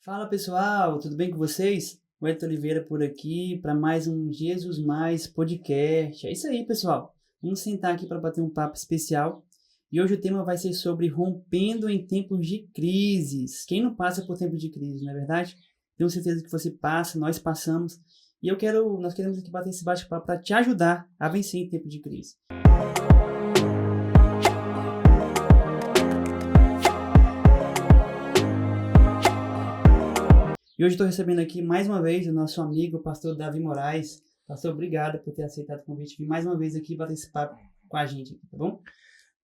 Fala pessoal, tudo bem com vocês? O Edson Oliveira por aqui para mais um Jesus Mais podcast. É isso aí, pessoal. Vamos sentar aqui para bater um papo especial. E hoje o tema vai ser sobre rompendo em tempos de crises. Quem não passa por tempos de crise, não é verdade? Tenho certeza que você passa, nós passamos. E nós queremos aqui bater esse bate-papo para te ajudar a vencer em tempo de crise. E hoje estou recebendo aqui mais uma vez o nosso amigo, o pastor Davi Moraes. Pastor, obrigado por ter aceitado o convite. Vim mais uma vez aqui bater esse papo com a gente, tá bom?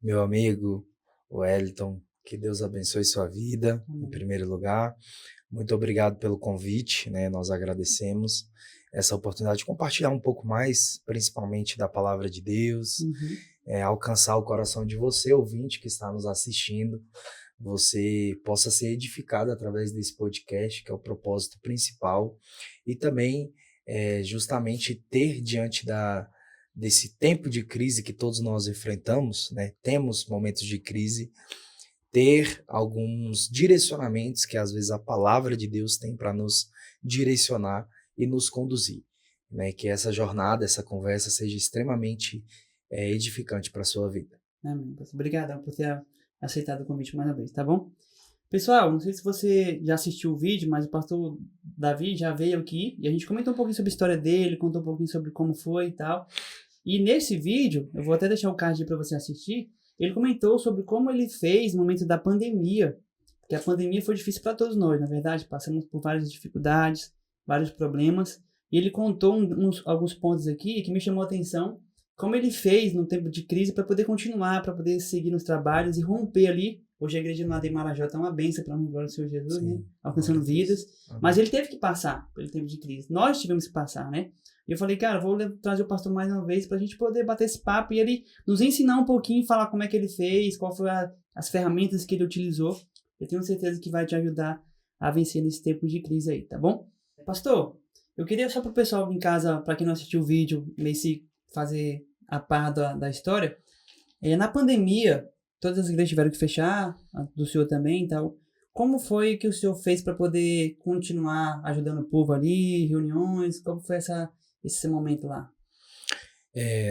Meu amigo Wellington, que Deus abençoe sua vida, em primeiro lugar. Muito obrigado pelo convite, né? Nós agradecemos essa oportunidade de compartilhar um pouco mais, principalmente da palavra de Deus, alcançar o coração de você, ouvinte, que está nos assistindo, você possa ser edificado através desse podcast, que é o propósito principal, e também justamente ter diante desse tempo de crise que todos nós enfrentamos, né? Temos momentos de crise, ter alguns direcionamentos que às vezes a palavra de Deus tem para nos direcionar e nos conduzir, né? Que essa jornada, essa conversa seja extremamente edificante para a sua vida. Amém. Obrigadão por ter aceitado o convite mais uma vez, tá bom? Pessoal, não sei se você já assistiu o vídeo, mas o pastor Davi já veio aqui e a gente comentou um pouquinho sobre a história dele, contou um pouquinho sobre como foi e tal. E nesse vídeo, eu vou até deixar o card para você assistir, ele comentou sobre como ele fez no momento da pandemia, porque a pandemia foi difícil para todos nós, na verdade, passamos por várias dificuldades, vários problemas, e ele contou alguns pontos aqui que me chamou a atenção, como ele fez no tempo de crise para poder continuar, para poder seguir nos trabalhos e romper ali. Hoje a igreja do Adem Marajó é uma bênção para a glória do Senhor Jesus, Sim, né? Alcançando vidas, mas ele teve que passar pelo tempo de crise, nós tivemos que passar, né? E eu falei, cara, vou trazer o pastor mais uma vez para a gente poder bater esse papo e ele nos ensinar um pouquinho, falar como é que ele fez, qual foram as ferramentas que ele utilizou. Eu tenho certeza que vai te ajudar a vencer nesse tempo de crise aí, tá bom? Pastor, eu queria só para o pessoal em casa, para quem não assistiu o vídeo, meio se fazer a par da história. Na pandemia, todas as igrejas tiveram que fechar, a do senhor também e tal. Como foi que o senhor fez para poder continuar ajudando o povo ali, reuniões? Como foi esse momento lá?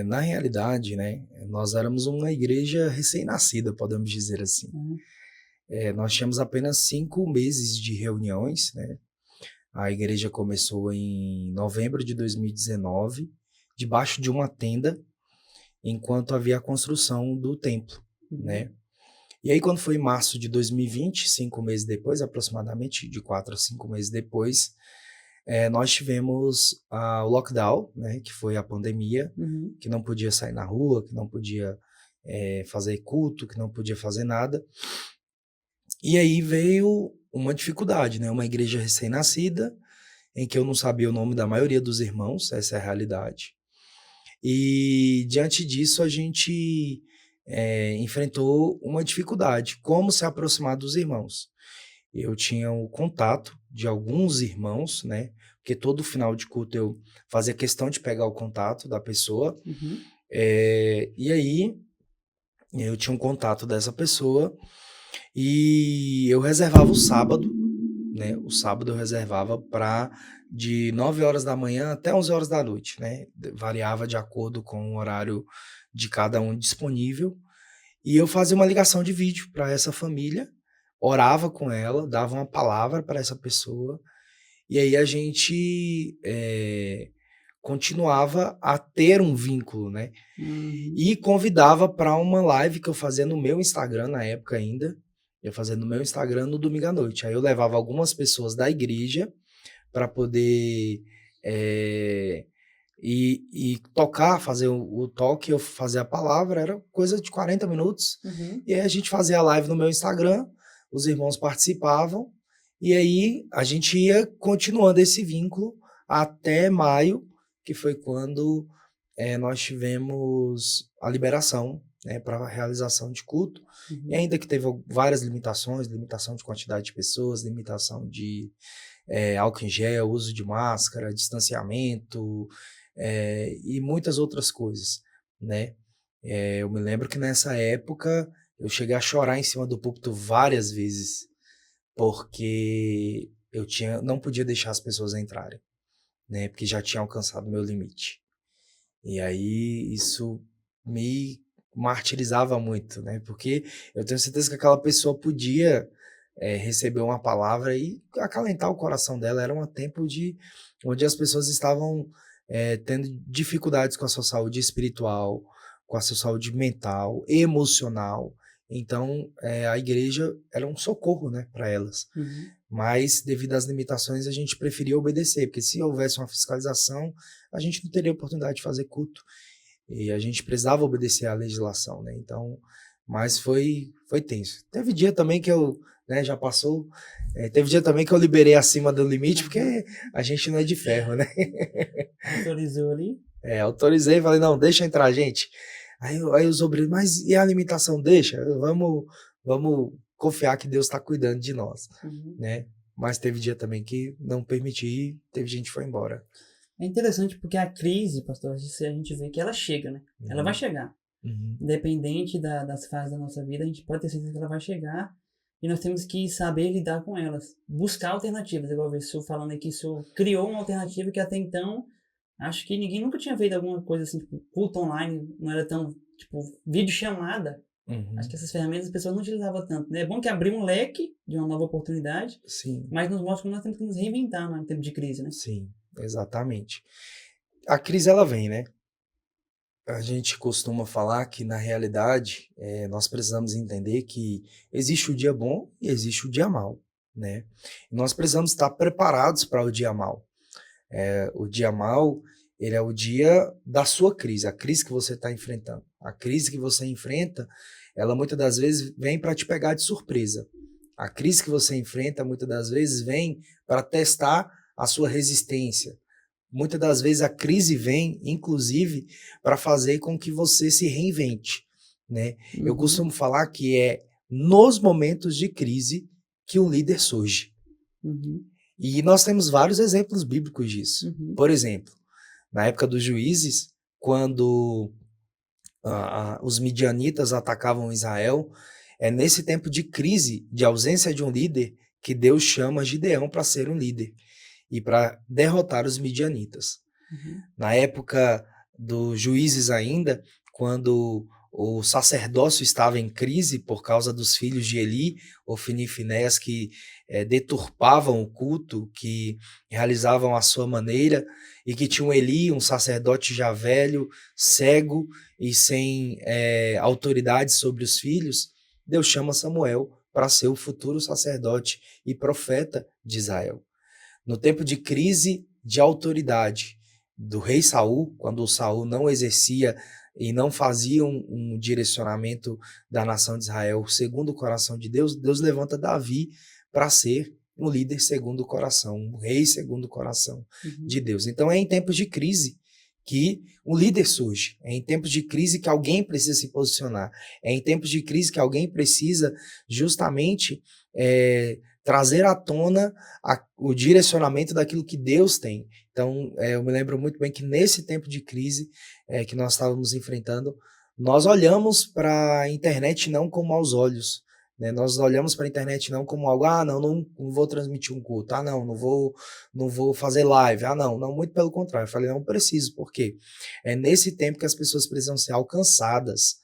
Na realidade, né, nós éramos uma igreja recém-nascida, podemos dizer assim. Nós tínhamos apenas 5 meses de reuniões, né? A igreja começou em novembro de 2019, debaixo de uma tenda, enquanto havia a construção do templo, né? E aí, quando foi em março de 2020, 5 meses depois, aproximadamente de 4 a 5 meses depois, nós tivemos o lockdown, né? Que foi a pandemia, que não podia sair na rua, que não podia fazer culto, que não podia fazer nada. E aí veio uma dificuldade, né? Uma igreja recém-nascida, em que eu não sabia o nome da maioria dos irmãos, essa é a realidade. E diante disso a gente enfrentou uma dificuldade, como se aproximar dos irmãos. Eu tinha o contato de alguns irmãos, né? Porque todo final de culto eu fazia questão de pegar o contato da pessoa. E aí eu tinha um contato dessa pessoa e eu reservava o sábado, né? O sábado eu reservava para de 9 horas da manhã até 11 horas da noite, né? Variava de acordo com o horário de cada um disponível. E eu fazia uma ligação de vídeo para essa família, orava com ela, dava uma palavra para essa pessoa, e aí a gente continuava a ter um vínculo, né? E convidava para uma live que eu fazia no meu Instagram na época ainda. Eu fazia no meu Instagram no domingo à noite. Aí eu levava algumas pessoas da igreja para poder e tocar, fazer o toque, eu fazia a palavra, era coisa de 40 minutos. E aí a gente fazia a live no meu Instagram, os irmãos participavam, e aí a gente ia continuando esse vínculo até maio, que foi quando nós tivemos a liberação, né, para a realização de culto, e ainda que teve várias limitações, limitação de quantidade de pessoas, limitação de álcool em gel, uso de máscara, distanciamento, e muitas outras coisas, né? Eu me lembro que nessa época eu cheguei a chorar em cima do púlpito várias vezes, porque não podia deixar as pessoas entrarem, né? Porque já tinha alcançado o meu limite. E aí isso me martirizava muito, né? Porque eu tenho certeza que aquela pessoa podia receber uma palavra e acalentar o coração dela. Era um tempo onde as pessoas estavam tendo dificuldades com a sua saúde espiritual, com a sua saúde mental, emocional. Então, a igreja era um socorro, né, para elas. Uhum. Mas, devido às limitações, a gente preferia obedecer, porque se houvesse uma fiscalização, a gente não teria oportunidade de fazer culto. E a gente precisava obedecer à legislação, né? Então, mas foi tenso. Teve dia também que eu, né, já passou, teve dia também que eu liberei acima do limite, porque a gente não é de ferro, né? Autorizou ali? Autorizei e falei, não, deixa entrar, gente. Aí os obreiros, mas e a limitação? Deixa, vamos confiar que Deus está cuidando de nós, né? Mas teve dia também que não permiti, teve gente que foi embora. É interessante porque a crise, pastor, a gente vê que ela chega, né? Ela vai chegar. Independente das fases da nossa vida, a gente pode ter certeza que ela vai chegar e nós temos que saber lidar com elas. Buscar alternativas, igual o senhor falando aqui, o senhor criou uma alternativa que até então, acho que ninguém nunca tinha feito alguma coisa assim, tipo, culto online, não era tão, tipo, videochamada. Acho que essas ferramentas as pessoas não utilizavam tanto, né? É bom que abriu um leque de uma nova oportunidade, Sim. mas nos mostra como nós temos que nos reinventar no tempo de crise, né? Sim, exatamente. A crise, ela vem, né? A gente costuma falar que, na realidade, nós precisamos entender que existe o dia bom e existe o dia mau, né? E nós precisamos estar preparados para o dia mau. O dia mau, ele é o dia da sua crise, a crise que você está enfrentando. A crise que você enfrenta, ela muitas das vezes vem para te pegar de surpresa. A crise que você enfrenta, muitas das vezes, vem para testar a sua resistência. Muitas das vezes a crise vem, inclusive, para fazer com que você se reinvente, né? Eu costumo falar que é nos momentos de crise que o líder surge. E nós temos vários exemplos bíblicos disso. Por exemplo, na época dos juízes, quando os midianitas atacavam Israel, é nesse tempo de crise, de ausência de um líder, que Deus chama Gideão para ser um líder e para derrotar os midianitas. Na época dos juízes ainda, quando o sacerdócio estava em crise por causa dos filhos de Eli, Ofni e Finéias, que deturpavam o culto, que realizavam à sua maneira, e que tinha um Eli, um sacerdote já velho, cego e sem autoridade sobre os filhos, Deus chama Samuel para ser o futuro sacerdote e profeta de Israel. No tempo de crise de autoridade do rei Saul, quando o Saul não exercia e não fazia um direcionamento da nação de Israel segundo o coração de Deus, Deus levanta Davi para ser um líder segundo o coração, um rei segundo o coração de Deus. Então é em tempos de crise que o líder surge, é em tempos de crise que alguém precisa se posicionar, é em tempos de crise que alguém precisa justamente trazer à tona o direcionamento daquilo que Deus tem. Então, eu me lembro muito bem que nesse tempo de crise que nós estávamos enfrentando, nós olhamos para a internet não com maus olhos, né? Nós olhamos para a internet não como algo, não vou transmitir um culto, não vou fazer live, não, muito pelo contrário. Eu falei, não preciso, porque é nesse tempo que as pessoas precisam ser alcançadas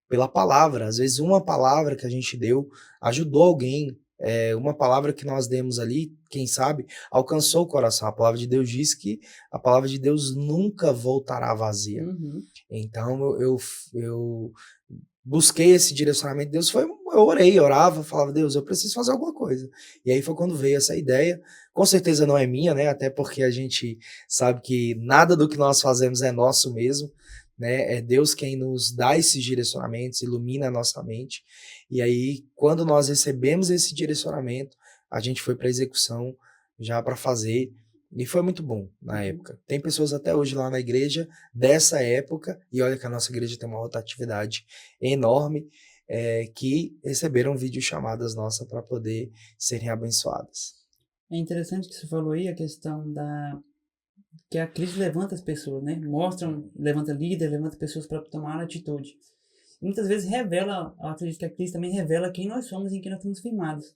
pela palavra. Às vezes uma palavra que a gente deu ajudou alguém, uma palavra que nós demos ali, quem sabe, alcançou o coração. A palavra de Deus diz que a palavra de Deus nunca voltará vazia. Então eu busquei esse direcionamento de Deus, eu orei, orava, falava, Deus, eu preciso fazer alguma coisa. E aí foi quando veio essa ideia. Com certeza não é minha, né? Até porque a gente sabe que nada do que nós fazemos é nosso mesmo, né? É Deus quem nos dá esses direcionamentos, ilumina a nossa mente. E aí, quando nós recebemos esse direcionamento, a gente foi para a execução já para fazer. E foi muito bom na época. Tem pessoas até hoje lá na igreja dessa época, e olha que a nossa igreja tem uma rotatividade enorme, que receberam videochamadas nossas para poder serem abençoadas. É interessante que você falou aí a questão que a crise levanta as pessoas, né? Levanta líder, levanta pessoas para tomar atitude. E muitas vezes eu acredito que a crise também revela quem nós somos e em quem nós estamos firmados.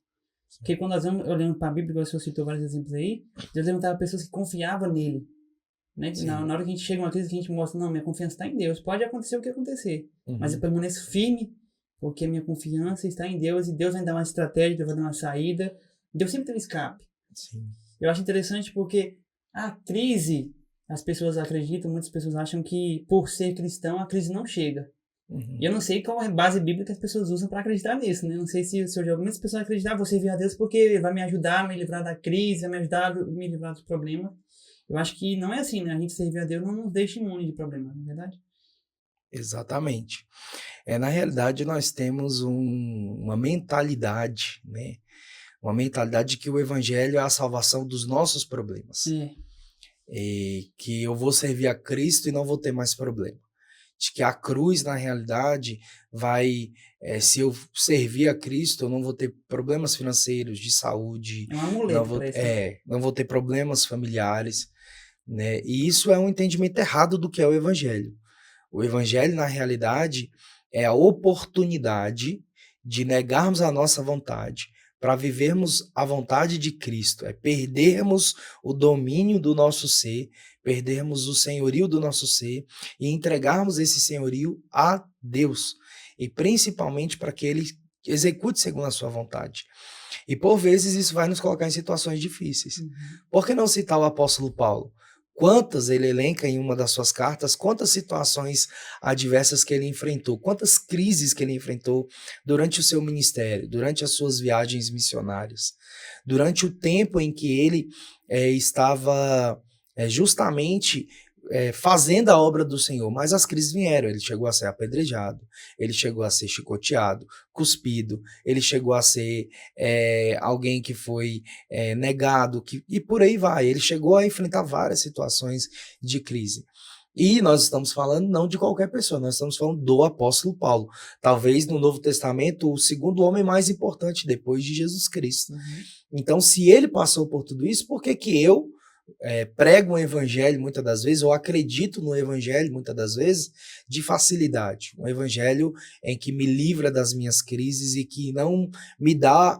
Porque quando nós vamos olhando para a Bíblia, igual o senhor citou vários exemplos aí, Deus levantava pessoas que confiavam nele. Né? Na hora que a gente chega uma crise, que a gente mostra, não, minha confiança está em Deus. Pode acontecer o que acontecer, mas eu permaneço firme, porque a minha confiança está em Deus, e Deus vai dar uma estratégia, Deus vai dar uma saída. Deus sempre tem um escape. Sim. Eu acho interessante porque a crise, as pessoas acreditam, muitas pessoas acham que por ser cristão, a crise não chega. E eu não sei qual é a base bíblica que as pessoas usam para acreditar nisso, né? Eu não sei se o senhor já ouviu muitas pessoas acreditar, vou servir a Deus porque vai me ajudar a me livrar da crise, vai me ajudar a me livrar dos problemas. Eu acho que não é assim, né? A gente servir a Deus não nos deixa imune de problemas, não é verdade? Exatamente. Na realidade, nós temos uma mentalidade, né? Uma mentalidade de que o evangelho é a salvação dos nossos problemas. E que eu vou servir a Cristo e não vou ter mais problema. De que a cruz, na realidade, se eu servir a Cristo, eu não vou ter problemas financeiros, de saúde, É um amuleto para isso. não vou ter problemas familiares, né? E isso é um entendimento errado do que é o evangelho. O evangelho, na realidade, é a oportunidade de negarmos a nossa vontade para vivermos a vontade de Cristo, é perdermos o domínio do nosso ser, perdermos o senhorio do nosso ser e entregarmos esse senhorio a Deus, e principalmente para que Ele execute segundo a sua vontade. E por vezes isso vai nos colocar em situações difíceis. Por que não citar o apóstolo Paulo? Quantas ele elenca em uma das suas cartas, quantas situações adversas que ele enfrentou, quantas crises que ele enfrentou durante o seu ministério, durante as suas viagens missionárias, durante o tempo em que ele estava justamente fazendo a obra do Senhor. Mas as crises vieram, ele chegou a ser apedrejado, ele chegou a ser chicoteado, cuspido, ele chegou a ser alguém que foi negado, e por aí vai. Ele chegou a enfrentar várias situações de crise. E nós estamos falando não de qualquer pessoa, nós estamos falando do apóstolo Paulo. Talvez no Novo Testamento o segundo homem mais importante depois de Jesus Cristo. Então, se ele passou por tudo isso, por que que eu prego um evangelho muitas das vezes, ou acredito no evangelho muitas das vezes, de facilidade? Um evangelho em que me livra das minhas crises e que não me dá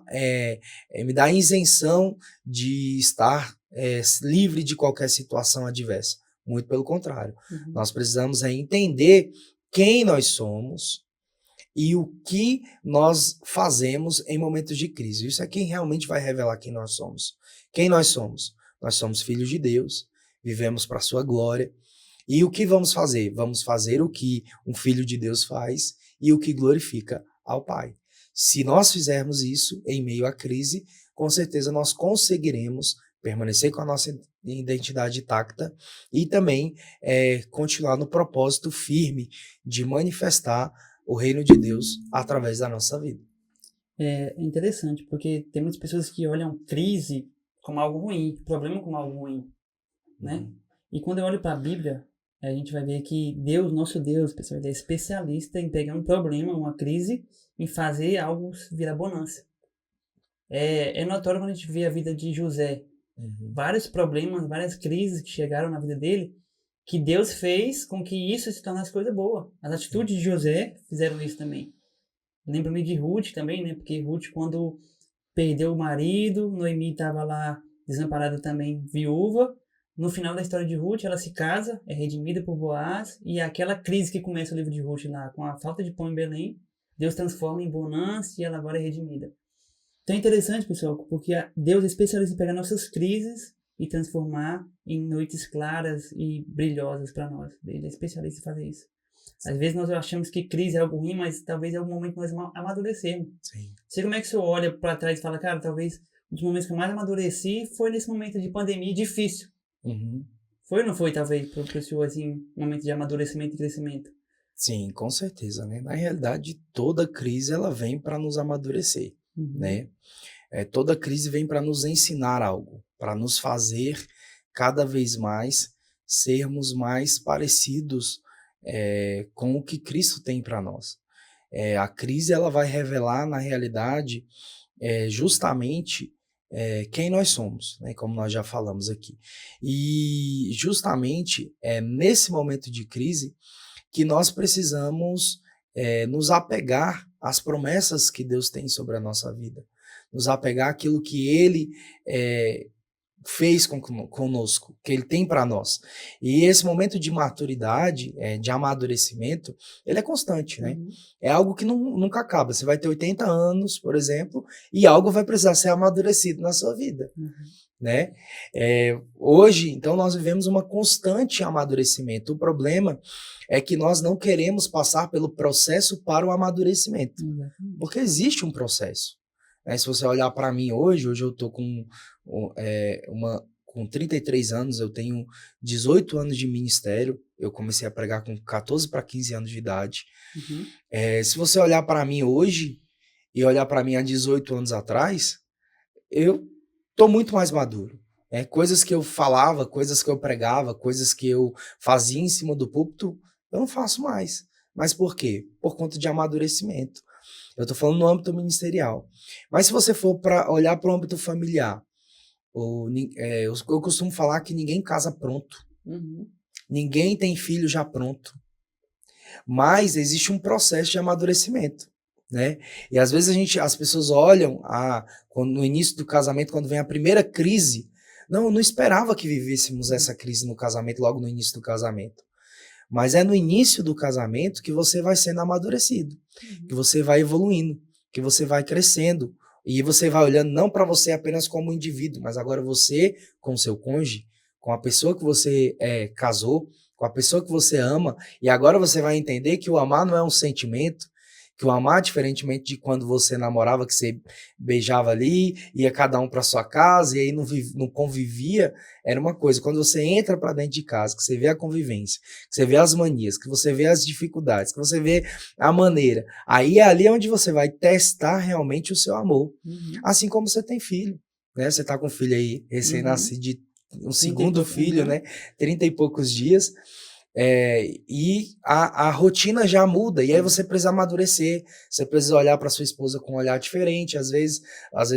isenção de estar livre de qualquer situação adversa. Muito pelo contrário. Nós precisamos entender quem nós somos e o que nós fazemos em momentos de crise. Isso é quem realmente vai revelar quem nós somos. Quem nós somos? Nós somos filhos de Deus, vivemos para a sua glória. E o que vamos fazer? Vamos fazer o que um filho de Deus faz e o que glorifica ao Pai. Se nós fizermos isso em meio à crise, com certeza nós conseguiremos permanecer com a nossa identidade intacta e também continuar no propósito firme de manifestar o reino de Deus através da nossa vida. É interessante, porque tem muitas pessoas que olham crise como algo ruim, problema como algo ruim, né? E quando eu olho para a Bíblia, a gente vai ver que Deus, nosso Deus, pessoal, é especialista em pegar um problema, uma crise, e fazer algo virar bonança. É notório quando a gente vê a vida de José. Vários problemas, várias crises que chegaram na vida dele, que Deus fez com que isso se tornasse coisa boa. As atitudes de José fizeram isso também. Lembro-me de Ruth também, né? Porque Ruth, quando perdeu o marido, Noemi estava lá desamparada também, viúva. No final da história de Ruth, ela se casa, é redimida por Boaz, e aquela crise que começa o livro de Ruth lá, com a falta de pão em Belém, Deus transforma em bonança e ela agora é redimida. Então é interessante, pessoal, porque Deus é especialista em pegar nossas crises e transformar em noites claras e brilhosas para nós. Ele é especialista em fazer isso. Às vezes nós achamos que crise é algo ruim, mas talvez é algum momento que nós amadurecemos. Sim. Sei como é que o senhor olha para trás e fala, cara, talvez um dos momentos que eu mais amadureci foi nesse momento de pandemia difícil. Foi ou não foi, talvez, para o senhor, assim, um momento de amadurecimento e crescimento? Sim, com certeza, né? Na realidade, toda crise ela vem para nos amadurecer, né? Toda crise vem para nos ensinar algo, para nos fazer cada vez mais sermos mais parecidos com o que Cristo tem para nós. A crise ela vai revelar, na realidade, justamente quem nós somos, né? Como nós já falamos aqui. E justamente é nesse momento de crise que nós precisamos nos apegar às promessas que Deus tem sobre a nossa vida. nos apegar àquilo que ele fez conosco, que ele tem para nós. E esse momento de maturidade, de amadurecimento, ele é constante, né? É algo que nunca acaba. Você vai ter 80 anos, por exemplo, e algo vai precisar ser amadurecido na sua vida, né? Hoje, então, nós vivemos uma constante amadurecimento. O problema é que nós não queremos passar pelo processo para o amadurecimento, porque existe um processo. Se você olhar para mim hoje eu estou com 33 anos, eu tenho 18 anos de ministério, eu comecei a pregar com 14 para 15 anos de idade. Se você olhar para mim hoje e olhar para mim há 18 anos atrás, eu estou muito mais maduro. Coisas que eu falava, coisas que eu pregava, coisas que eu fazia em cima do púlpito, eu não faço mais. Mas por quê? Por conta de amadurecimento. Eu estou falando no âmbito ministerial. Mas se você for para olhar para o âmbito familiar, eu costumo falar que ninguém casa pronto. Ninguém tem filho já pronto. Mas existe um processo de amadurecimento, né? E às vezes as pessoas olham no início do casamento, quando vem a primeira crise. Não esperava que vivêssemos essa crise no casamento, logo no início do casamento. Mas é no início do casamento que você vai sendo amadurecido, que você vai evoluindo, que você vai crescendo. E você vai olhando não para você apenas como indivíduo, mas agora você com o seu cônjuge, com a pessoa que você casou, com a pessoa que você ama. E agora você vai entender que o amar não é um sentimento, que o amar, diferentemente de quando você namorava, que você beijava ali, ia cada um para sua casa, e aí não convivia, era uma coisa. Quando você entra para dentro de casa, que você vê a convivência, que você vê as manias, que você vê as dificuldades, que você vê a maneira, aí é ali onde você vai testar realmente o seu amor. Assim como você tem filho, né? Você tá com um filho aí, recém-nascido, um segundo filho, né? 30 e poucos dias. E a rotina já muda, e aí você precisa amadurecer, você precisa olhar para sua esposa com um olhar diferente. Às vezes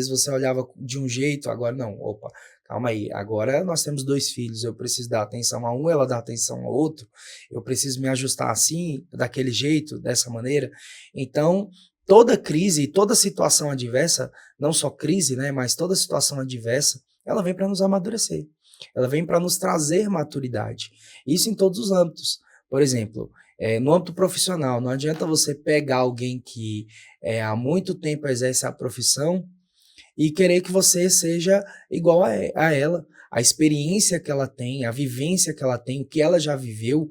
você olhava de um jeito, agora não, opa, calma aí, agora nós temos 2 filhos, eu preciso dar atenção a um, ela dá atenção ao outro, eu preciso me ajustar assim, daquele jeito, dessa maneira. Então, toda crise, toda situação adversa, não só crise, né, mas toda situação adversa, ela vem para nos amadurecer. Ela vem para nos trazer maturidade. Isso em todos os âmbitos. Por exemplo, no âmbito profissional, não adianta você pegar alguém que há muito tempo exerce a profissão e querer que você seja igual a ela. A experiência que ela tem, a vivência que ela tem, o que ela já viveu,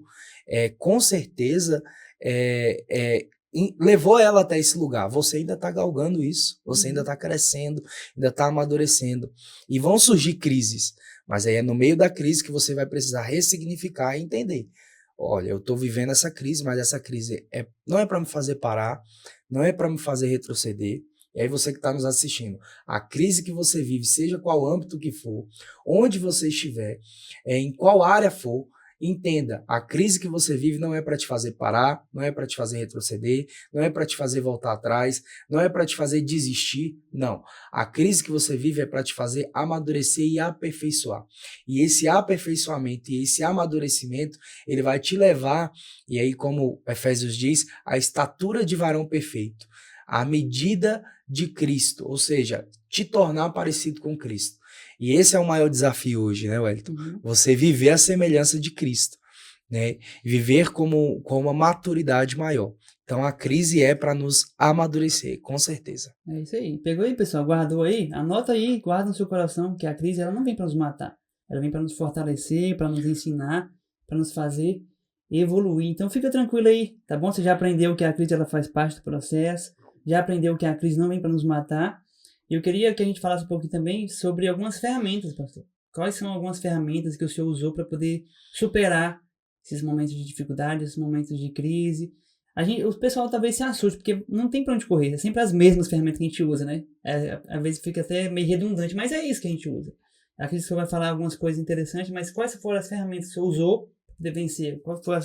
com certeza levou ela até esse lugar. Você ainda está galgando isso, você ainda está crescendo, ainda está amadurecendo. E vão surgir crises. Mas aí é no meio da crise que você vai precisar ressignificar e entender. Olha, eu estou vivendo essa crise, mas essa crise não é para me fazer parar, não é para me fazer retroceder. E aí você que está nos assistindo, a crise que você vive, seja qual âmbito que for, onde você estiver, em qual área for, entenda, a crise que você vive não é para te fazer parar, não é para te fazer retroceder, não é para te fazer voltar atrás, não é para te fazer desistir, não. A crise que você vive é para te fazer amadurecer e aperfeiçoar. E esse aperfeiçoamento e esse amadurecimento, ele vai te levar, e aí como Efésios diz, a estatura de varão perfeito, a medida de Cristo, ou seja, te tornar parecido com Cristo. E esse é o maior desafio hoje, né, Wellington? Você viver a semelhança de Cristo, né? Viver com uma maturidade maior. Então a crise é para nos amadurecer, com certeza. É isso aí. Pegou aí, pessoal? Guardou aí? Anota aí, guarda no seu coração que a crise ela não vem para nos matar. Ela vem para nos fortalecer, para nos ensinar, para nos fazer evoluir. Então fica tranquilo aí, tá bom? Você já aprendeu que a crise ela faz parte do processo, já aprendeu que a crise não vem para nos matar. Eu queria que a gente falasse um pouquinho também sobre algumas ferramentas, pastor. Quais são algumas ferramentas que o senhor usou para poder superar esses momentos de dificuldade, esses momentos de crise? O pessoal talvez se assuste, porque não tem para onde correr. É sempre as mesmas ferramentas que a gente usa, né? Às vezes fica até meio redundante, mas é isso que a gente usa. Aqui o senhor vai falar algumas coisas interessantes, mas quais foram as ferramentas que o senhor usou para poder vencer? Quais foram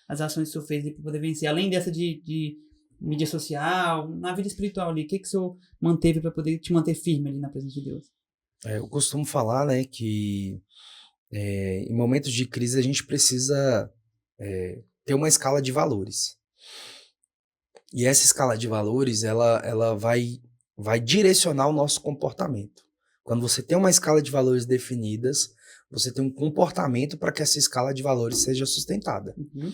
as ações que o senhor fez para poder vencer? Além dessa de mídia social, na vida espiritual ali, o que o senhor manteve para poder te manter firme ali na presença de Deus? Eu costumo falar, né, que em momentos de crise a gente precisa ter uma escala de valores. E essa escala de valores, ela vai vai direcionar o nosso comportamento. Quando você tem uma escala de valores definidas, você tem um comportamento para que essa escala de valores seja sustentada. Uhum.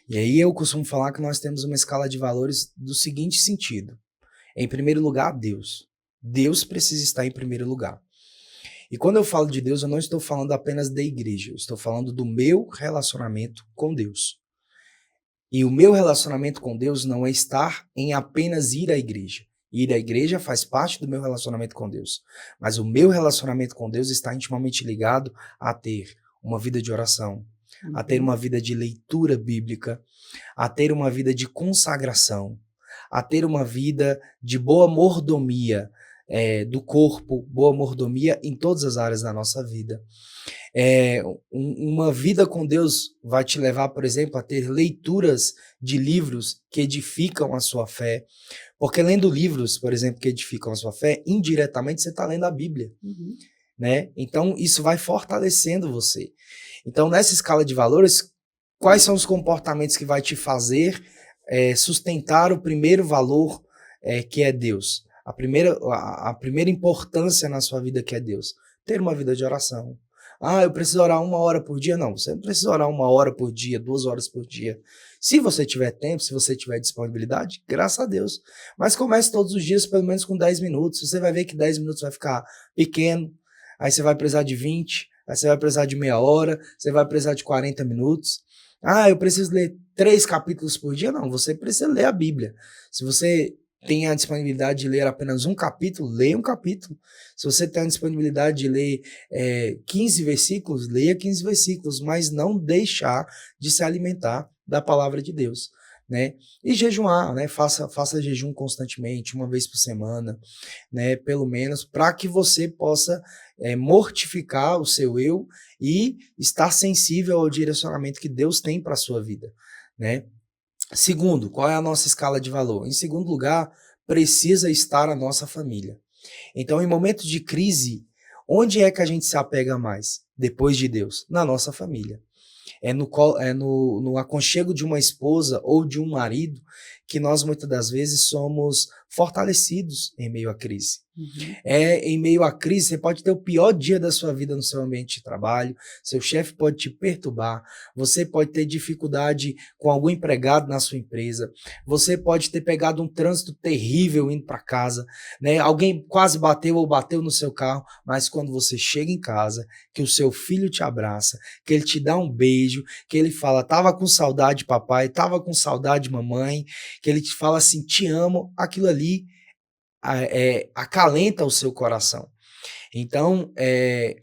E aí eu costumo falar que nós temos uma escala de valores do seguinte sentido. Em primeiro lugar, Deus. Deus precisa estar em primeiro lugar. E quando eu falo de Deus, eu não estou falando apenas da igreja, eu estou falando do meu relacionamento com Deus. E o meu relacionamento com Deus não é estar em apenas ir à igreja. Ir à igreja faz parte do meu relacionamento com Deus. Mas o meu relacionamento com Deus está intimamente ligado a ter uma vida de oração, a ter uma vida de leitura bíblica, a ter uma vida de consagração, a ter uma vida de boa mordomia do corpo, boa mordomia em todas as áreas da nossa vida. Uma vida com Deus vai te levar, por exemplo, a ter leituras de livros que edificam a sua fé. Porque lendo livros, por exemplo, que edificam a sua fé, indiretamente você está lendo a Bíblia. Uhum. Né? Então, isso vai fortalecendo você. Então, nessa escala de valores, quais são os comportamentos que vai te fazer sustentar o primeiro valor que é Deus? A primeira importância na sua vida que é Deus. Ter uma vida de oração. Eu preciso orar 1 hora por dia? Não, você não precisa orar 1 hora por dia, 2 horas por dia. Se você tiver tempo, se você tiver disponibilidade, graças a Deus. Mas comece todos os dias pelo menos com 10 minutos. Você vai ver que 10 minutos vai ficar pequeno. Aí você vai precisar de 20, aí você vai precisar de meia hora, você vai precisar de 40 minutos. Eu preciso ler 3 capítulos por dia? Não, você precisa ler a Bíblia. Se você tem a disponibilidade de ler apenas um capítulo, leia um capítulo. Se você tem a disponibilidade de ler 15 versículos, leia 15 versículos, mas não deixar de se alimentar da palavra de Deus. Né? E jejuar, né? Faça jejum constantemente, 1 vez por semana, né? Pelo menos, para que você possa mortificar o seu eu e estar sensível ao direcionamento que Deus tem para a sua vida. Né? Segundo, qual é a nossa escala de valor? Em segundo lugar, precisa estar a nossa família. Então, em momentos de crise, onde é que a gente se apega mais? Depois de Deus, na nossa família. É no aconchego de uma esposa ou de um marido que nós muitas das vezes somos fortalecidos em meio à crise. Uhum. Em meio à crise, você pode ter o pior dia da sua vida no seu ambiente de trabalho, seu chefe pode te perturbar, você pode ter dificuldade com algum empregado na sua empresa, você pode ter pegado um trânsito terrível indo para casa, né? Alguém quase bateu ou bateu no seu carro, mas quando você chega em casa, que o seu filho te abraça, que ele te dá um beijo, que ele fala, tava com saudade papai, tava com saudade mamãe, que ele te fala assim, te amo, aquilo ali acalenta o seu coração. Então,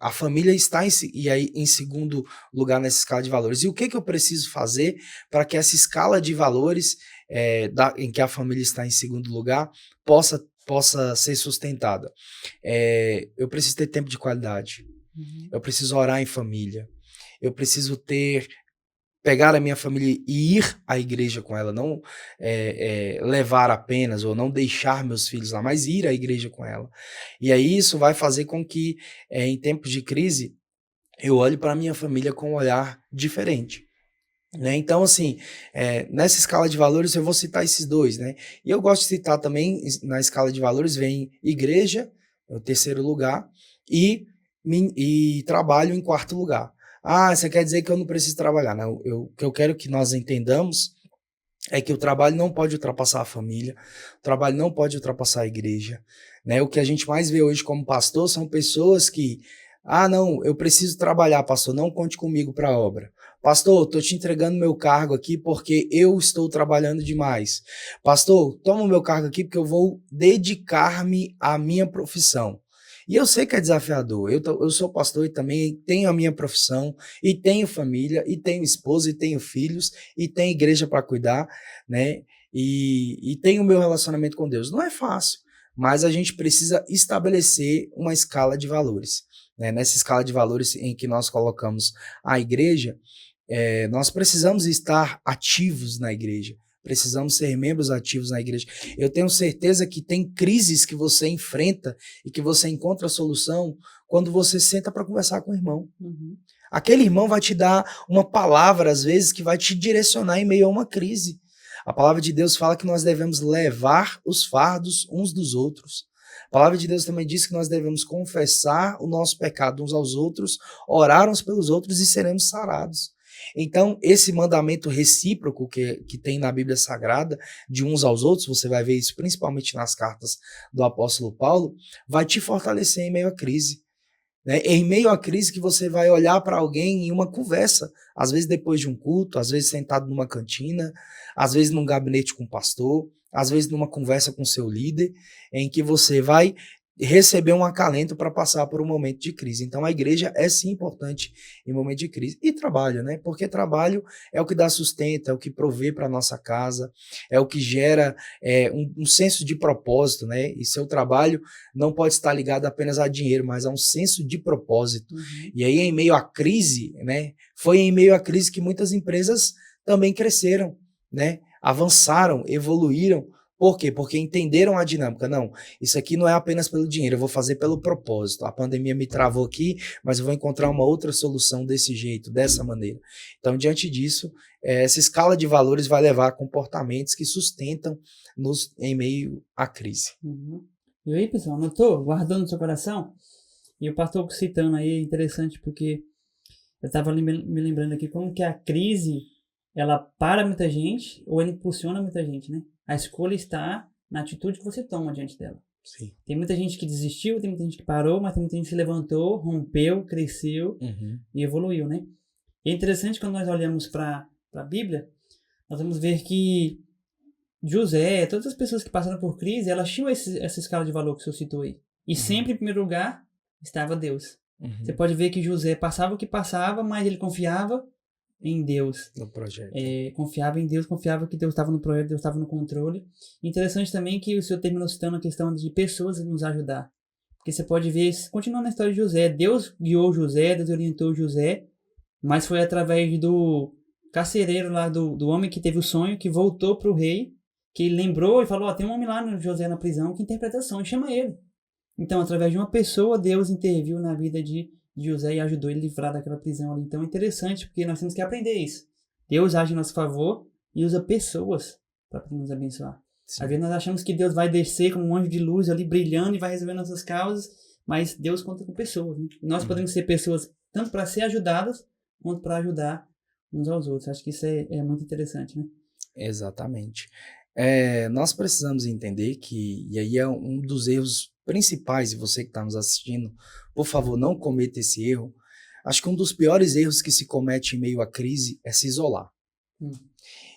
a família está em segundo lugar nessa escala de valores. E o que eu preciso fazer para que essa escala de valores em que a família está em segundo lugar possa ser sustentada? Eu preciso ter tempo de qualidade. Uhum. Eu preciso orar em família. Eu preciso pegar a minha família e ir à igreja com ela, não levar apenas ou não deixar meus filhos lá, mas ir à igreja com ela. E aí isso vai fazer com que, em tempos de crise, eu olhe para a minha família com um olhar diferente. Né? Então, assim, nessa escala de valores eu vou citar esses dois, né? E eu gosto de citar também, na escala de valores, vem igreja, no terceiro lugar, e trabalho em quarto lugar. Você quer dizer que eu não preciso trabalhar? Não, o que eu quero que nós entendamos é que o trabalho não pode ultrapassar a família, o trabalho não pode ultrapassar a igreja. Né? O que a gente mais vê hoje como pastor são pessoas que, não, eu preciso trabalhar, pastor, não conte comigo para a obra. Pastor, estou te entregando meu cargo aqui porque eu estou trabalhando demais. Pastor, toma o meu cargo aqui porque eu vou dedicar-me à minha profissão. E eu sei que é desafiador, eu sou pastor e também tenho a minha profissão, e tenho família, e tenho esposa, e tenho filhos, e tenho igreja para cuidar, né? E tenho o meu relacionamento com Deus. Não é fácil, mas a gente precisa estabelecer uma escala de valores. Né? Nessa escala de valores em que nós colocamos a igreja, nós precisamos estar ativos na igreja. Precisamos ser membros ativos na igreja. Eu tenho certeza que tem crises que você enfrenta e que você encontra a solução quando você senta para conversar com o irmão. Uhum. Aquele irmão vai te dar uma palavra, às vezes, que vai te direcionar em meio a uma crise. A palavra de Deus fala que nós devemos levar os fardos uns dos outros. A palavra de Deus também diz que nós devemos confessar o nosso pecado uns aos outros, orar uns pelos outros e seremos sarados. Então, esse mandamento recíproco que tem na Bíblia Sagrada, de uns aos outros, você vai ver isso principalmente nas cartas do apóstolo Paulo, vai te fortalecer em meio à crise. Né? É em meio à crise que você vai olhar para alguém em uma conversa, às vezes depois de um culto, às vezes sentado numa cantina, às vezes num gabinete com o pastor, às vezes numa conversa com seu líder, em que você vai receber um acalento para passar por um momento de crise. Então a igreja é sim importante em momento de crise. E trabalho, né? Porque trabalho é o que dá sustento, é o que provê para a nossa casa, é o que gera um senso de propósito, né? E seu trabalho não pode estar ligado apenas a dinheiro, mas a um senso de propósito. Uhum. E aí em meio à crise, né? Foi em meio à crise que muitas empresas também cresceram, né? Avançaram, evoluíram. Por quê? Porque entenderam a dinâmica. Não, isso aqui não é apenas pelo dinheiro, eu vou fazer pelo propósito. A pandemia me travou aqui, mas eu vou encontrar uma outra solução desse jeito, dessa maneira. Então, diante disso, essa escala de valores vai levar a comportamentos que sustentam-nos em meio à crise. Uhum. E aí, pessoal, anotou? Guardando no seu coração? E o pastor citando aí é interessante porque eu estava me lembrando aqui como que a crise, ela para muita gente ou ela impulsiona muita gente, né? A escolha está na atitude que você toma diante dela. Sim. Tem muita gente que desistiu, tem muita gente que parou, mas tem muita gente que se levantou, rompeu, cresceu e evoluiu, né? E é interessante quando nós olhamos para a Bíblia, nós vamos ver que José, todas as pessoas que passaram por crise, elas tinham essa escala de valor que o senhor citou aí. E sempre, em primeiro lugar, estava Deus. Você pode ver que José passava o que passava, mas ele confiava em Deus. No projeto. Confiava em Deus, confiava que Deus estava no projeto, Deus estava no controle. Interessante também que o senhor terminou citando a questão de pessoas nos ajudar. Porque você pode ver, continuando na história de José, Deus guiou José, Deus orientou José, mas foi através do carcereiro lá, do homem que teve o sonho, que voltou para o rei, que lembrou e falou, tem um homem lá no José na prisão que interpreta o sonho, chama ele. Então, através de uma pessoa, Deus interviu na vida de José e ajudou ele a livrar daquela prisão ali. Então é interessante, porque nós temos que aprender isso. Deus age em nosso favor e usa pessoas para nos abençoar. Sim. Às vezes nós achamos que Deus vai descer como um anjo de luz ali, brilhando, e vai resolver nossas causas, mas Deus conta com pessoas. Né? Nós podemos ser pessoas tanto para ser ajudadas, quanto para ajudar uns aos outros. Acho que isso é muito interessante, né? Exatamente. Nós precisamos entender que, e aí é um dos erros principais, e você que está nos assistindo, por favor, não cometa esse erro. Acho que um dos piores erros que se comete em meio à crise é se isolar.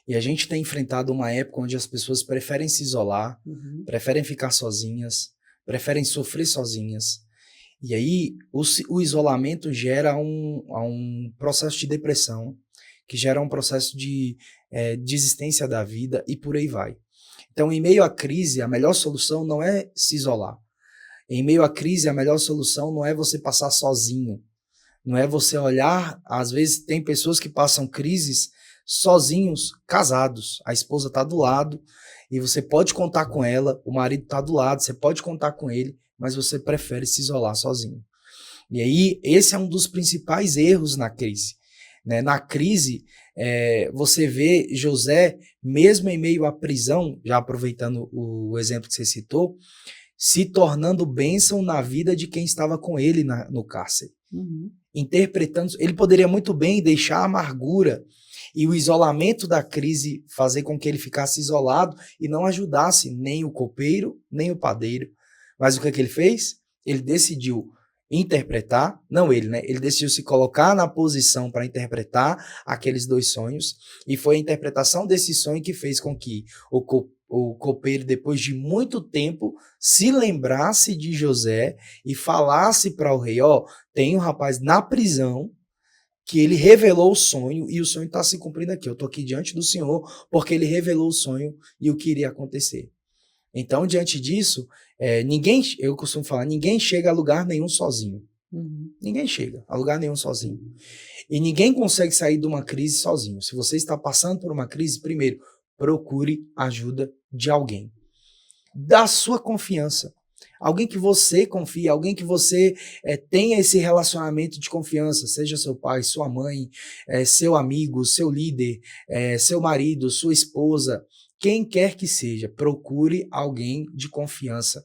E a gente tem enfrentado uma época onde as pessoas preferem se isolar, preferem ficar sozinhas, preferem sofrer sozinhas. E aí o isolamento gera um processo de depressão, que gera um processo de desistência da vida e por aí vai. Então, em meio à crise, a melhor solução não é se isolar. Em meio à crise, a melhor solução não é você passar sozinho. Não é você olhar, às vezes tem pessoas que passam crises sozinhos, casados. A esposa está do lado e você pode contar com ela, o marido está do lado, você pode contar com ele, mas você prefere se isolar sozinho. E aí, esse é um dos principais erros na crise. Né? Na crise, você vê José, mesmo em meio à prisão, já aproveitando o exemplo que você citou, se tornando bênção na vida de quem estava com ele no cárcere. Interpretando, ele poderia muito bem deixar a amargura e o isolamento da crise fazer com que ele ficasse isolado e não ajudasse nem o copeiro, nem o padeiro. Mas o que ele fez? Ele decidiu interpretar, não ele, né? Ele decidiu se colocar na posição para interpretar aqueles dois sonhos, e foi a interpretação desse sonho que fez com que o copeiro, depois de muito tempo, se lembrasse de José e falasse para o rei, tem um rapaz na prisão que ele revelou o sonho e o sonho está se cumprindo aqui. Eu estou aqui diante do Senhor porque ele revelou o sonho e o que iria acontecer. Então, diante disso, eu costumo falar, ninguém chega a lugar nenhum sozinho. Ninguém chega a lugar nenhum sozinho. E ninguém consegue sair de uma crise sozinho. Se você está passando por uma crise, primeiro, procure ajuda de alguém. Da sua confiança. Alguém que você confia, alguém que você tenha esse relacionamento de confiança, seja seu pai, sua mãe, seu amigo, seu líder, seu marido, sua esposa, quem quer que seja, procure alguém de confiança.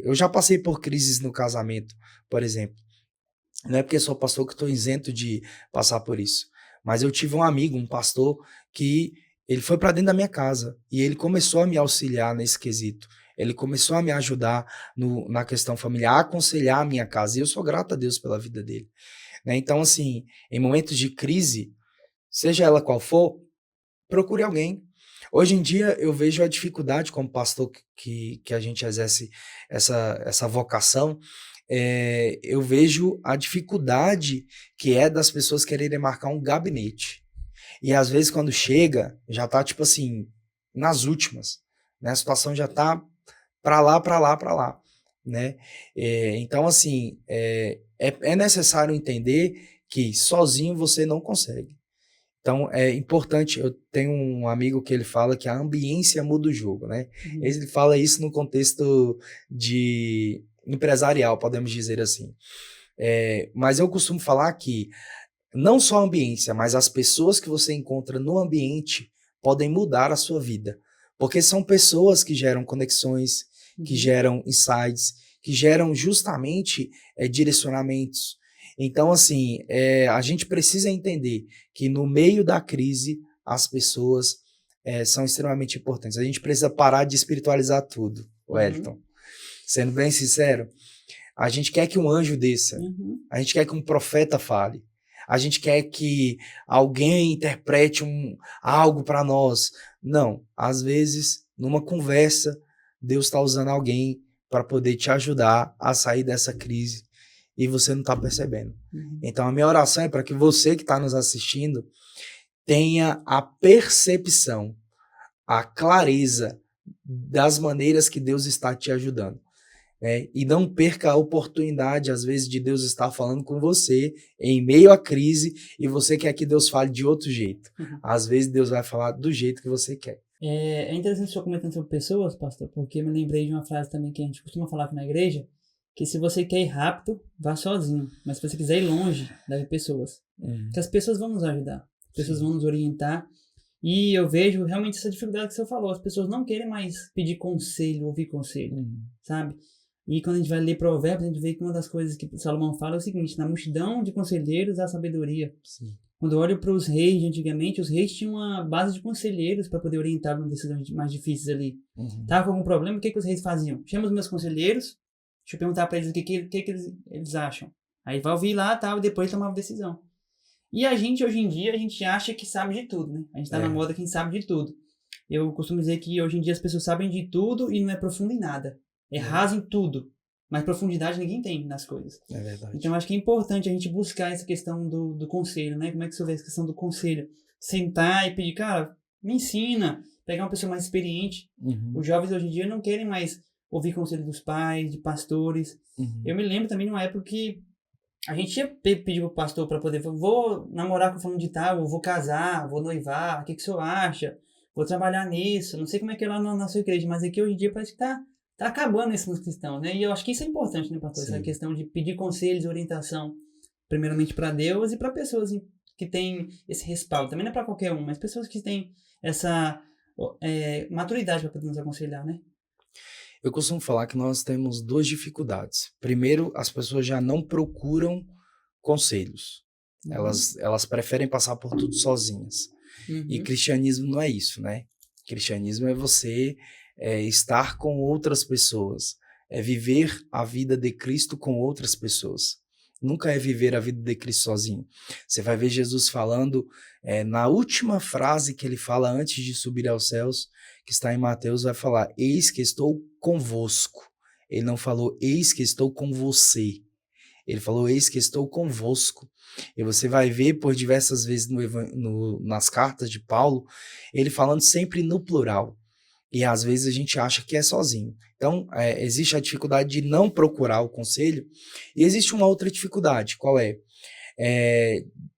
Eu já passei por crises no casamento, por exemplo. Não é porque sou pastor que estou isento de passar por isso. Mas eu tive um amigo, um pastor, que ele foi para dentro da minha casa e ele começou a me auxiliar nesse quesito. Ele começou a me ajudar na questão familiar, a aconselhar a minha casa. E eu sou grato a Deus pela vida dele. Né? Então, assim, em momentos de crise, seja ela qual for, procure alguém. Hoje em dia eu vejo a dificuldade como pastor que a gente exerce essa vocação, eu vejo a dificuldade que é das pessoas quererem marcar um gabinete. E às vezes quando chega, já tá tipo assim, nas últimas, né? A situação já tá pra lá, né? Então assim, é necessário entender que sozinho você não consegue. Então, é importante, eu tenho um amigo que ele fala que a ambiência muda o jogo, né? Uhum. Ele fala isso no contexto de empresarial, podemos dizer assim. Mas eu costumo falar que não só a ambiência, mas as pessoas que você encontra no ambiente podem mudar a sua vida. Porque são pessoas que geram conexões, que geram insights, que geram justamente direcionamentos. Então, assim, a gente precisa entender que no meio da crise, as pessoas são extremamente importantes. A gente precisa parar de espiritualizar tudo, Wellington. Sendo bem sincero, a gente quer que um anjo desça, a gente quer que um profeta fale, a gente quer que alguém interprete algo para nós. Não, às vezes, numa conversa, Deus está usando alguém para poder te ajudar a sair dessa crise e você não está percebendo. Então, a minha oração é para que você que está nos assistindo tenha a percepção, a clareza das maneiras que Deus está te ajudando. E não perca a oportunidade, às vezes, de Deus estar falando com você em meio à crise e você quer que Deus fale de outro jeito. Às vezes, Deus vai falar do jeito que você quer. É interessante o senhor comentando sobre pessoas, pastor, porque eu me lembrei de uma frase também que a gente costuma falar aqui na igreja, que se você quer ir rápido, vá sozinho. Mas se você quiser ir longe, leve pessoas. Porque as pessoas vão nos ajudar. As pessoas vão nos orientar. E eu vejo realmente essa dificuldade que você falou. As pessoas não querem mais pedir conselho, ouvir conselho, sabe? E quando a gente vai ler Provérbios, a gente vê que uma das coisas que Salomão fala é o seguinte: na multidão de conselheiros há sabedoria. Sim. Quando eu olho para os reis de antigamente, os reis tinham uma base de conselheiros para poder orientar nas decisões mais difíceis ali. Tava com algum problema, o que os reis faziam? Chama os meus conselheiros, deixa eu perguntar para eles o que eles acham. Aí vai ouvir lá, tal, e depois tomava decisão. E a gente, hoje em dia, a gente acha que sabe de tudo, né? A gente tá na moda que a gente sabe de tudo. Eu costumo dizer que hoje em dia as pessoas sabem de tudo e não é profundo em nada. É raso em tudo. Mas profundidade ninguém tem nas coisas. É verdade. Então, acho que é importante a gente buscar essa questão do conselho, né? Como é que você vê essa questão do conselho? Sentar e pedir, cara, me ensina. Pegar uma pessoa mais experiente. Os jovens hoje em dia não querem mais ouvir conselho dos pais, de pastores. Eu me lembro também de uma época que a gente ia pedir pro pastor para poder, vou namorar com o fulano de tal, vou casar, vou noivar, o que o senhor acha? Vou trabalhar nisso. Não sei como é que é lá na sua igreja, mas aqui hoje em dia parece que tá acabando isso nos cristãos, né? E eu acho que isso é importante, né, pastor? Essa questão de pedir conselhos e orientação, primeiramente para Deus e para pessoas que têm esse respaldo. Também não é para qualquer um, mas pessoas que têm essa maturidade para poder nos aconselhar, né? Eu costumo falar que nós temos duas dificuldades. Primeiro, as pessoas já não procuram conselhos. Elas preferem passar por tudo sozinhas. E cristianismo não é isso, né? Cristianismo é você estar com outras pessoas, é viver a vida de Cristo com outras pessoas. Nunca é viver a vida de Cristo sozinho. Você vai ver Jesus falando na última frase que ele fala antes de subir aos céus, que está em Mateus, vai falar: eis que estou convosco. Ele não falou eis que estou com você. Ele falou eis que estou convosco. E você vai ver por diversas vezes nas cartas de Paulo, ele falando sempre no plural. E às vezes a gente acha que é sozinho. Então, existe a dificuldade de não procurar o conselho. E existe uma outra dificuldade, qual é?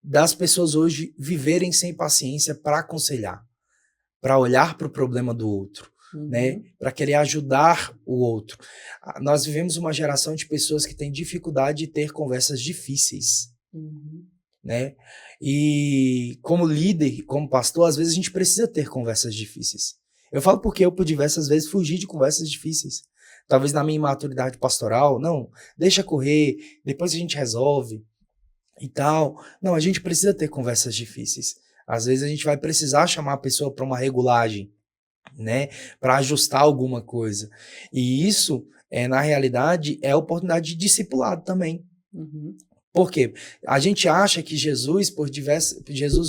Das pessoas hoje viverem sem paciência para aconselhar, para olhar para o problema do outro, né? Para querer ajudar o outro. Nós vivemos uma geração de pessoas que têm dificuldade de ter conversas difíceis. E como líder, como pastor, às vezes a gente precisa ter conversas difíceis. Eu falo porque eu, por diversas vezes, fugi de conversas difíceis. Talvez na minha imaturidade pastoral, não, deixa correr, depois a gente resolve e tal. Não, a gente precisa ter conversas difíceis. Às vezes a gente vai precisar chamar a pessoa para uma regulagem, né, para ajustar alguma coisa. E isso, na realidade, é oportunidade de discipulado também. Uhum. Por quê? A gente acha que Jesus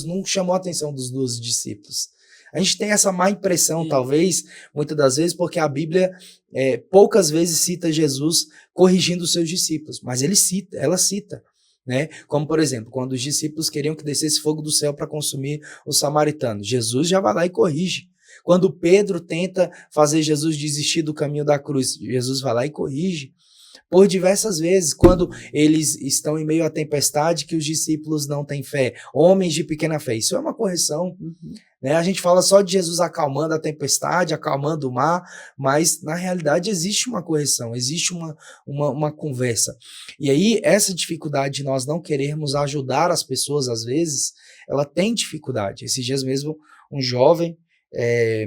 não chamou a atenção dos 12 discípulos. A gente tem essa má impressão, talvez, muitas das vezes, porque a Bíblia poucas vezes cita Jesus corrigindo os seus discípulos, mas ela cita. Né? Como, por exemplo, quando os discípulos queriam que descesse fogo do céu para consumir os samaritanos, Jesus já vai lá e corrige. Quando Pedro tenta fazer Jesus desistir do caminho da cruz, Jesus vai lá e corrige. Por diversas vezes, quando eles estão em meio à tempestade, que os discípulos não têm fé, homens de pequena fé, isso é uma correção. Né? A gente fala só de Jesus acalmando a tempestade, acalmando o mar, mas na realidade existe uma correção, existe uma conversa. E aí essa dificuldade de nós não querermos ajudar as pessoas, às vezes, ela tem dificuldade. Esses dias mesmo, um jovem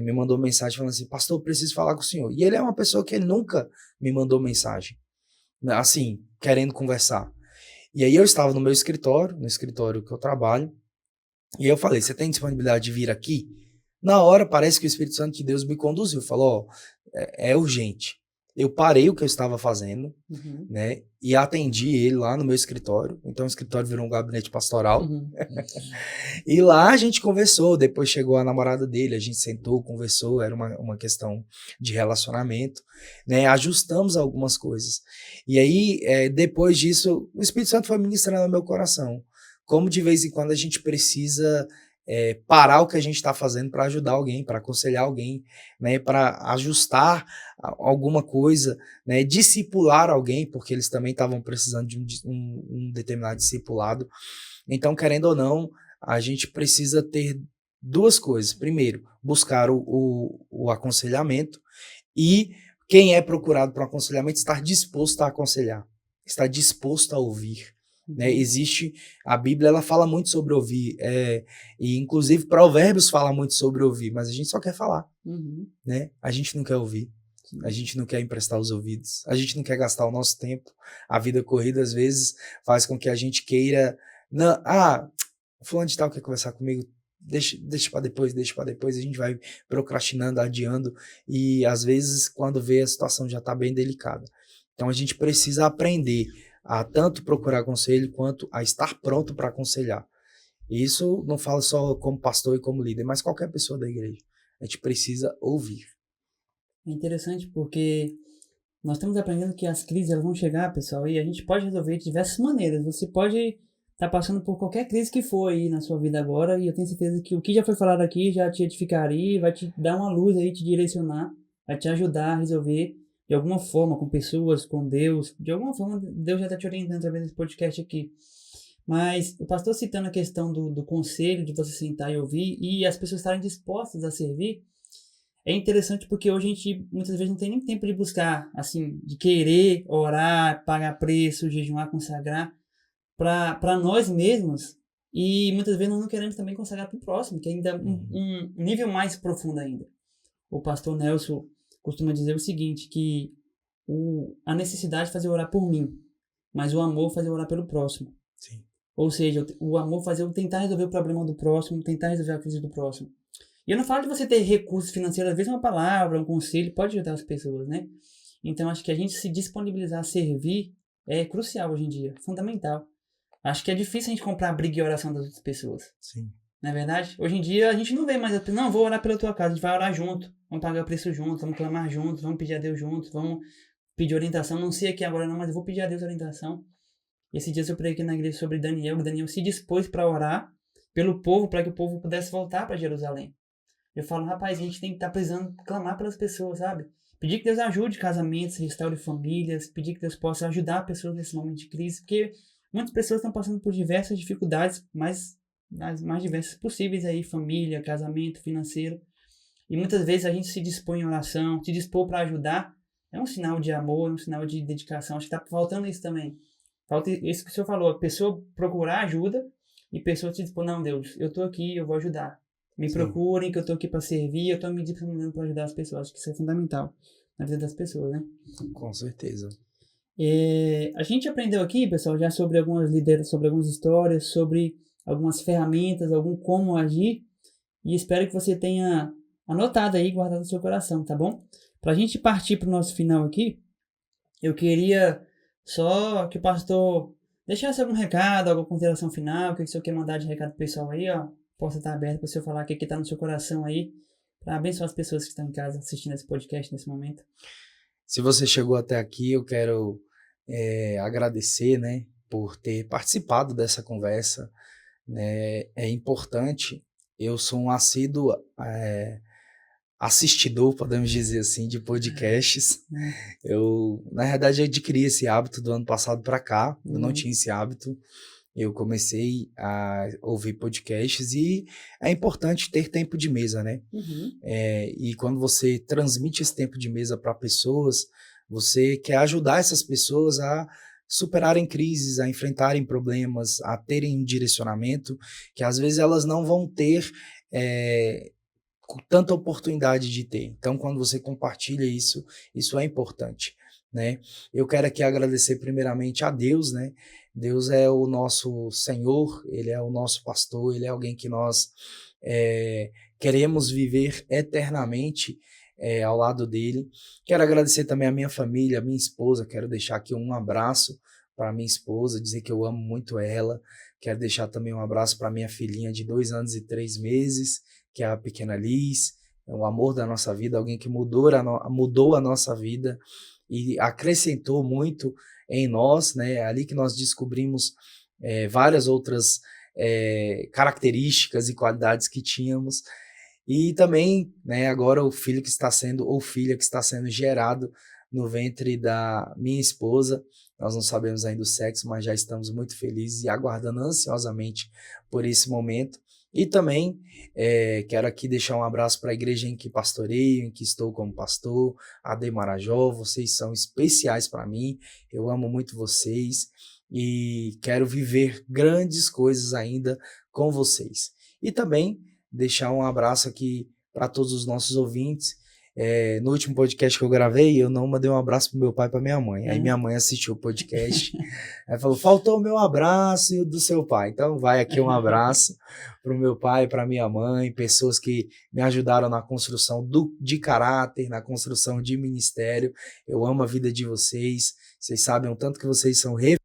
me mandou mensagem falando assim, pastor, eu preciso falar com o senhor. E ele é uma pessoa que ele nunca me mandou mensagem, assim, querendo conversar. E aí eu estava no meu escritório, no escritório que eu trabalho, e eu falei, você tem disponibilidade de vir aqui? Na hora, parece que o Espírito Santo de Deus me conduziu, falou, é urgente. Eu parei o que eu estava fazendo, né, e atendi ele lá no meu escritório. Então o escritório virou um gabinete pastoral. E lá a gente conversou, depois chegou a namorada dele, a gente sentou, conversou, era uma questão de relacionamento, né, ajustamos algumas coisas. E aí, depois disso, o Espírito Santo foi ministrando no meu coração, como de vez em quando a gente precisa parar o que a gente está fazendo para ajudar alguém, para aconselhar alguém, né, para ajustar alguma coisa, né, discipular alguém, porque eles também estavam precisando de um determinado discipulado. Então, querendo ou não, a gente precisa ter duas coisas. Primeiro, buscar o aconselhamento, e quem é procurado para o aconselhamento estar disposto a aconselhar, estar disposto a ouvir. Né? A Bíblia ela fala muito sobre ouvir, e inclusive Provérbios fala muito sobre ouvir, mas a gente só quer falar. Né? A gente não quer ouvir, a gente não quer emprestar os ouvidos, a gente não quer gastar o nosso tempo. A vida corrida às vezes faz com que a gente queira, fulano de tal quer conversar comigo, deixa para depois, a gente vai procrastinando, adiando, e às vezes quando vê a situação já está bem delicada. Então a gente precisa aprender a tanto procurar conselho quanto a estar pronto para aconselhar. Isso não falo só como pastor e como líder, mas qualquer pessoa da igreja. A gente precisa ouvir. É interessante porque nós estamos aprendendo que as crises elas vão chegar, pessoal, e a gente pode resolver de diversas maneiras. Você pode estar passando por qualquer crise que for aí na sua vida agora, e eu tenho certeza que o que já foi falado aqui já te edificaria, vai te dar uma luz aí, te direcionar, vai te ajudar a resolver de alguma forma, com pessoas, com Deus. De alguma forma, Deus já está te orientando através desse podcast aqui. Mas o pastor citando a questão do conselho, de você sentar e ouvir, e as pessoas estarem dispostas a servir, é interessante porque hoje a gente muitas vezes não tem nem tempo de buscar, assim, de querer orar, pagar preço, jejuar, consagrar para nós mesmos, e muitas vezes nós não queremos também consagrar para o próximo, que é ainda um nível mais profundo ainda. O pastor Nelson costuma dizer o seguinte, que a necessidade faz eu orar por mim, mas o amor faz eu orar pelo próximo. Sim. Ou seja, o amor faz eu tentar resolver o problema do próximo, tentar resolver a crise do próximo. E eu não falo de você ter recursos financeiros, às vezes uma palavra, um conselho pode ajudar as pessoas, né? Então acho que a gente se disponibilizar a servir é crucial hoje em dia, fundamental. Acho que é difícil a gente comprar a briga e oração das outras pessoas. Sim. Não é verdade? Hoje em dia a gente não vê mais, não, vou orar pela tua casa, a gente vai orar junto, vamos pagar o preço juntos, vamos clamar juntos, vamos pedir a Deus juntos, vamos pedir orientação, não sei aqui agora não, mas eu vou pedir a Deus orientação. Esses dias eu preguei aqui na igreja sobre Daniel, que Daniel se dispôs para orar pelo povo, para que o povo pudesse voltar para Jerusalém. Eu falo, rapaz, a gente tem que estar precisando clamar pelas pessoas, sabe? Pedir que Deus ajude casamentos, restaure famílias, pedir que Deus possa ajudar pessoas nesse momento de crise, porque muitas pessoas estão passando por diversas dificuldades, as mais diversas possíveis aí, família, casamento, financeiro. E muitas vezes a gente se dispõe em oração, se dispor para ajudar, é um sinal de amor, é um sinal de dedicação. Acho que está faltando isso também. Falta isso que o senhor falou, a pessoa procurar ajuda e a pessoa se dispor, não, Deus, eu estou aqui, eu vou ajudar. Me procurem, que eu tô aqui para servir, eu tô me disponibilizando para ajudar as pessoas. Acho que isso é fundamental na vida das pessoas, né? Com certeza. A gente aprendeu aqui, pessoal, já sobre algumas lideranças, sobre algumas histórias, sobre algumas ferramentas, algum como agir, e espero que você tenha anotado aí, guardado no seu coração, tá bom? Pra gente partir pro nosso final aqui, eu queria só que o pastor deixasse algum recado, alguma consideração final, o que o senhor quer mandar de recado pro pessoal aí, ó, possa estar aberto para o senhor falar o que tá no seu coração aí, para abençoar as pessoas que estão em casa assistindo esse podcast nesse momento. Se você chegou até aqui, eu quero agradecer, né, por ter participado dessa conversa, né? É importante. Eu sou um assíduo assistidor, podemos dizer assim, de podcasts. Eu, na verdade, adquiri esse hábito do ano passado para cá. Eu não tinha esse hábito. Eu comecei a ouvir podcasts e é importante ter tempo de mesa, né? E quando você transmite esse tempo de mesa para pessoas, você quer ajudar essas pessoas a superarem crises, a enfrentarem problemas, a terem um direcionamento que às vezes elas não vão ter com tanta oportunidade de ter. Então, quando você compartilha isso, isso é importante, né? Eu quero aqui agradecer primeiramente a Deus, né? Deus é o nosso Senhor, Ele é o nosso pastor, Ele é alguém que nós queremos viver eternamente ao lado dele. Quero agradecer também a minha família, a minha esposa. Quero deixar aqui um abraço para minha esposa, dizer que eu amo muito ela. Quero deixar também um abraço para minha filhinha de 2 anos e 3 meses, que é a pequena Liz. É o amor da nossa vida, alguém que mudou a nossa vida e acrescentou muito em nós, né? É ali que nós descobrimos várias outras características e qualidades que tínhamos. E também, né, agora o filho que está sendo, ou filha que está sendo gerado no ventre da minha esposa. Nós não sabemos ainda o sexo, mas já estamos muito felizes e aguardando ansiosamente por esse momento. E também quero aqui deixar um abraço para a igreja em que pastoreio, em que estou como pastor, AD Marajó. Vocês são especiais para mim, eu amo muito vocês e quero viver grandes coisas ainda com vocês. E também deixar um abraço aqui para todos os nossos ouvintes. No último podcast que eu gravei, eu não mandei um abraço pro meu pai e pra minha mãe. Aí minha mãe assistiu o podcast, aí falou, faltou o meu abraço e o do seu pai. Então vai aqui um abraço pro meu pai e pra minha mãe, pessoas que me ajudaram na construção de caráter, na construção de ministério. Eu amo a vida de vocês, vocês sabem o tanto que vocês são referências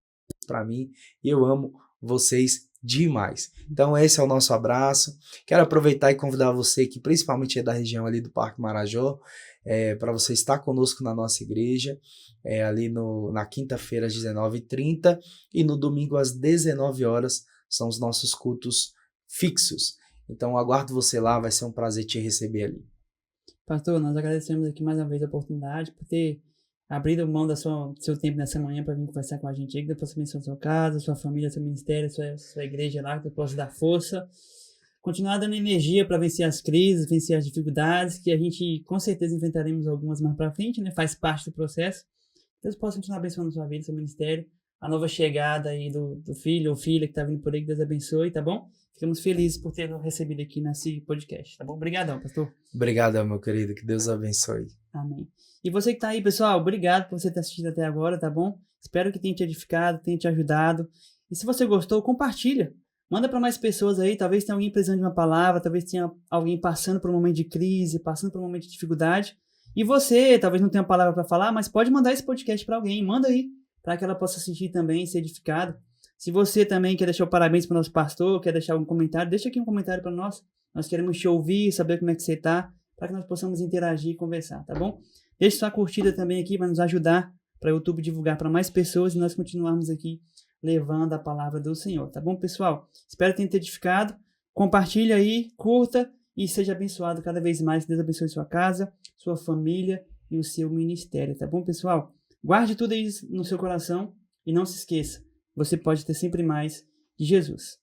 para mim, e eu amo vocês demais. Então esse é o nosso abraço. Quero aproveitar e convidar você que principalmente é da região ali do Parque Marajó, para você estar conosco na nossa igreja, ali na quinta-feira às 19h30 e no domingo às 19 horas são os nossos cultos fixos. Então aguardo você lá, vai ser um prazer te receber ali. Pastor, nós agradecemos aqui mais uma vez a oportunidade por ter abrindo mão do seu tempo nessa manhã para vir conversar com a gente aí, que Deus possa abençoar a sua casa, sua família, seu ministério, sua igreja lá, que Deus possa dar força, continuar dando energia para vencer as crises, vencer as dificuldades, que a gente com certeza enfrentaremos algumas mais para frente, né? Faz parte do processo. Deus possa continuar abençoando a sua vida, seu ministério, a nova chegada aí do filho ou filha que está vindo por aí, que Deus abençoe, tá bom? Ficamos felizes por ter recebido aqui nesse podcast, tá bom? Obrigadão, pastor. Obrigado, meu querido, que Deus abençoe. Amém. E você que tá aí, pessoal, obrigado por você ter assistido até agora, tá bom? Espero que tenha te edificado, tenha te ajudado. E se você gostou, compartilha. Manda para mais pessoas aí, talvez tenha alguém precisando de uma palavra, talvez tenha alguém passando por um momento de crise, passando por um momento de dificuldade. E você, talvez não tenha palavra para falar, mas pode mandar esse podcast para alguém, manda aí, para que ela possa assistir também e ser edificada. Se você também quer deixar o parabéns para o nosso pastor, quer deixar algum comentário, deixa aqui um comentário para nós. Nós queremos te ouvir, saber como é que você tá, para que nós possamos interagir e conversar, tá bom? Deixe sua curtida também aqui, vai nos ajudar para o YouTube divulgar para mais pessoas e nós continuarmos aqui levando a palavra do Senhor, tá bom, pessoal? Espero ter edificado. Compartilhe aí, curta e seja abençoado cada vez mais. Deus abençoe sua casa, sua família e o seu ministério, tá bom, pessoal? Guarde tudo isso no seu coração e não se esqueça, você pode ter sempre mais de Jesus.